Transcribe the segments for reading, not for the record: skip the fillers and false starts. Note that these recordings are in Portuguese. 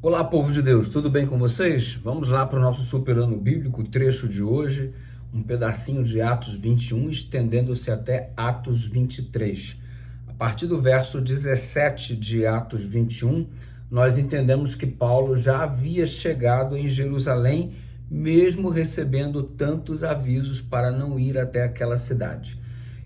Olá, povo de Deus, tudo bem com vocês? Vamos lá para o nosso super ano bíblico, o trecho de hoje, um pedacinho de Atos 21, estendendo-se até Atos 23. A partir do verso 17 de Atos 21, nós entendemos que Paulo já havia chegado em Jerusalém, mesmo recebendo tantos avisos para não ir até aquela cidade.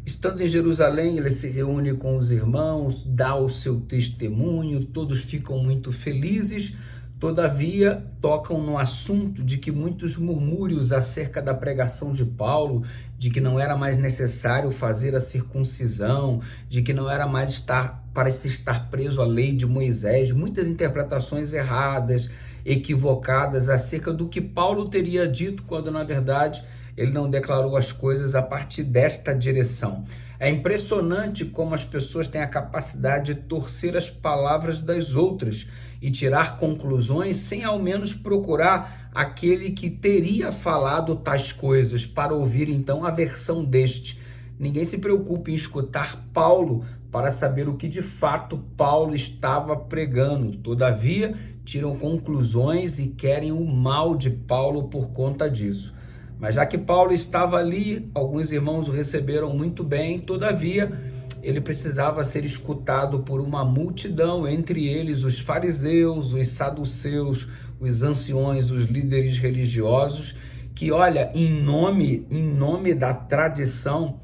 Estando em Jerusalém, ele se reúne com os irmãos, dá o seu testemunho, todos ficam muito felizes. Todavia, tocam no assunto de que muitos murmúrios acerca da pregação de Paulo, de que não era mais necessário fazer a circuncisão, de que não era mais para se estar preso à lei de Moisés, muitas interpretações erradas, equivocadas acerca do que Paulo teria dito, quando na verdade ele não declarou as coisas a partir desta direção. É impressionante como as pessoas têm a capacidade de torcer as palavras das outras e tirar conclusões sem ao menos procurar aquele que teria falado tais coisas para ouvir então a versão deste. Ninguém se preocupa em escutar Paulo para saber o que de fato Paulo estava pregando. Todavia, tiram conclusões e querem o mal de Paulo por conta disso. Mas já que Paulo estava ali, alguns irmãos o receberam muito bem, todavia ele precisava ser escutado por uma multidão, entre eles os fariseus, os saduceus, os anciões, os líderes religiosos, que olha, em nome da tradição,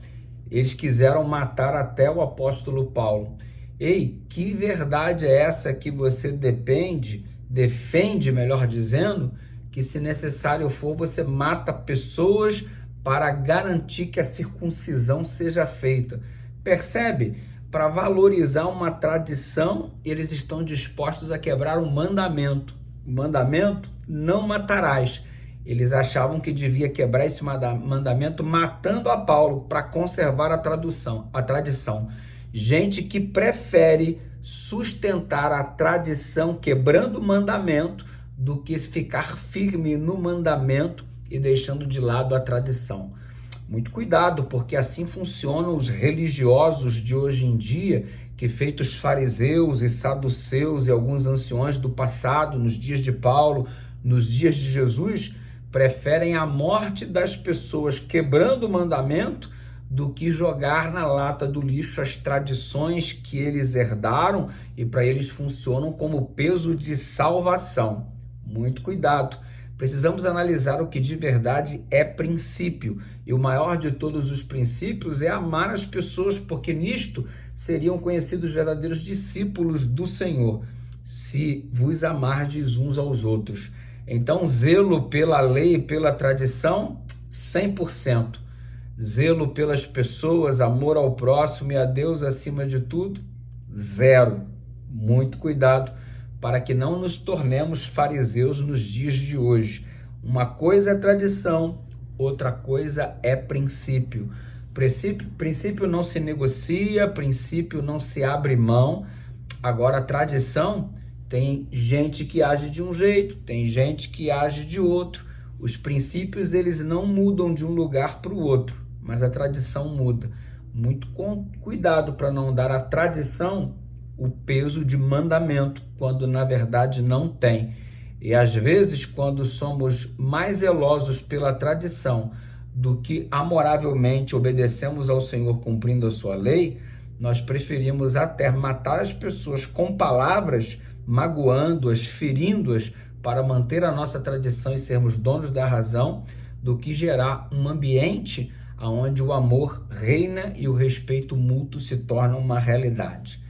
eles quiseram matar até o apóstolo Paulo. Ei, que verdade é essa que você defende, melhor dizendo, que se necessário for, você mata pessoas para garantir que a circuncisão seja feita. Percebe? Para valorizar uma tradição, eles estão dispostos a quebrar um mandamento. O mandamento, não matarás. Eles achavam que devia quebrar esse mandamento matando a Paulo para conservar a tradição. Gente que prefere sustentar a tradição quebrando o mandamento do que ficar firme no mandamento e deixando de lado a tradição. Muito cuidado, porque assim funcionam os religiosos de hoje em dia, que feitos fariseus e saduceus e alguns anciões do passado, nos dias de Paulo, nos dias de Jesus, preferem a morte das pessoas quebrando o mandamento do que jogar na lata do lixo as tradições que eles herdaram e para eles funcionam como peso de salvação. Muito cuidado. Precisamos analisar o que de verdade é princípio. E o maior de todos os princípios é amar as pessoas, porque nisto seriam conhecidos os verdadeiros discípulos do Senhor, se vos amardes uns aos outros. Então, zelo pela lei e pela tradição, 100%. Zelo pelas pessoas, amor ao próximo e a Deus acima de tudo, 0. Muito cuidado para que não nos tornemos fariseus nos dias de hoje. Uma coisa é tradição, outra coisa é princípio. Princípio não se negocia, princípio não se abre mão. Agora, a tradição, tem gente que age de um jeito, tem gente que age de outro. Os princípios, eles não mudam de um lugar para o outro, mas a tradição muda. Muito cuidado para não dar à tradição o peso de mandamento, quando na verdade não tem. E às vezes, quando somos mais zelosos pela tradição do que amoravelmente obedecemos ao Senhor cumprindo a sua lei, nós preferimos até matar as pessoas com palavras, magoando-as, ferindo-as, para manter a nossa tradição e sermos donos da razão, do que gerar um ambiente onde o amor reina e o respeito mútuo se torna uma realidade.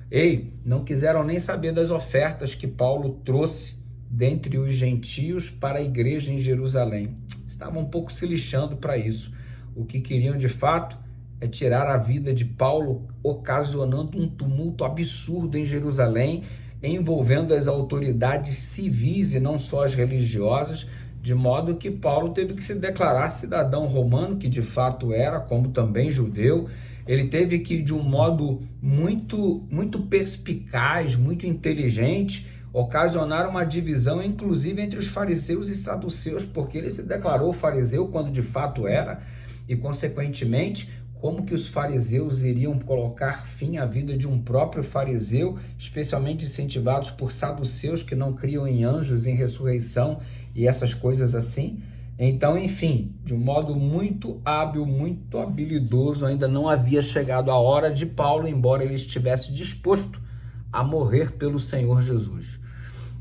Ei, não quiseram nem saber das ofertas que Paulo trouxe dentre os gentios para a igreja em Jerusalém. Estavam um pouco se lixando para isso. O que queriam de fato é tirar a vida de Paulo, ocasionando um tumulto absurdo em Jerusalém, envolvendo as autoridades civis e não só as religiosas, de modo que Paulo teve que se declarar cidadão romano, que de fato era, como também judeu. Ele teve que, de um modo muito perspicaz, muito inteligente, ocasionar uma divisão, inclusive entre os fariseus e saduceus, porque ele se declarou fariseu quando de fato era, e consequentemente como que os fariseus iriam colocar fim à vida de um próprio fariseu, especialmente incentivados por saduceus que não criam em anjos, em ressurreição e essas coisas assim. Então, enfim, de um modo muito hábil, muito habilidoso, ainda não havia chegado a hora de Paulo, embora ele estivesse disposto a morrer pelo Senhor Jesus.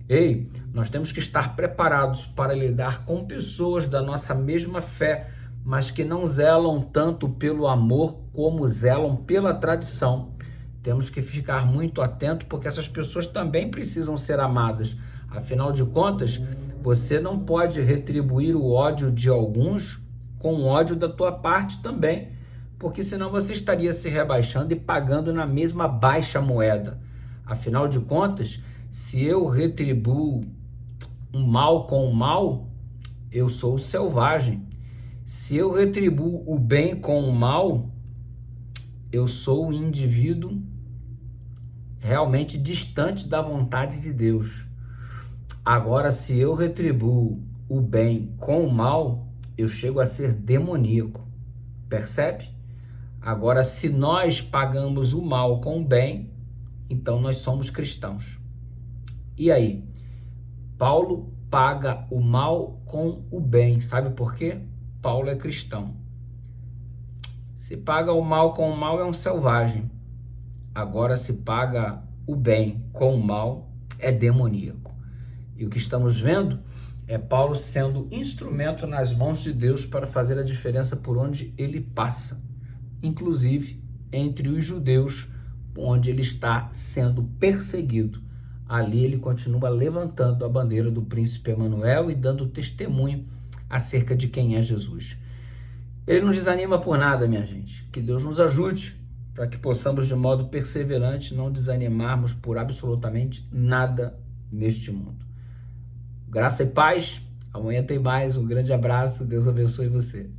Ei, nós temos que estar preparados para lidar com pessoas da nossa mesma fé, mas que não zelam tanto pelo amor como zelam pela tradição. Temos que ficar muito atento, porque essas pessoas também precisam ser amadas. Afinal de contas, você não pode retribuir o ódio de alguns com o ódio da tua parte também, porque senão você estaria se rebaixando e pagando na mesma baixa moeda. Afinal de contas, se eu retribuo um mal com o mal, eu sou selvagem. Se eu retribuo o bem com o mal, eu sou um indivíduo realmente distante da vontade de Deus. Agora, se eu retribuo o bem com o mal, eu chego a ser demoníaco. Percebe? Agora, se nós pagamos o mal com o bem, então nós somos cristãos. E aí? Paulo paga o mal com o bem. Sabe por quê? Paulo é cristão. Se paga o mal com o mal, é um selvagem. Agora, se paga o bem com o mal, é demoníaco. E o que estamos vendo é Paulo sendo instrumento nas mãos de Deus para fazer a diferença por onde ele passa, inclusive entre os judeus, onde ele está sendo perseguido. Ali ele continua levantando a bandeira do príncipe Emanuel e dando testemunho acerca de quem é Jesus. Ele não desanima por nada, minha gente. Que Deus nos ajude para que possamos, de modo perseverante, não desanimarmos por absolutamente nada neste mundo. Graça e paz. Amanhã tem mais. Um grande abraço. Deus abençoe você.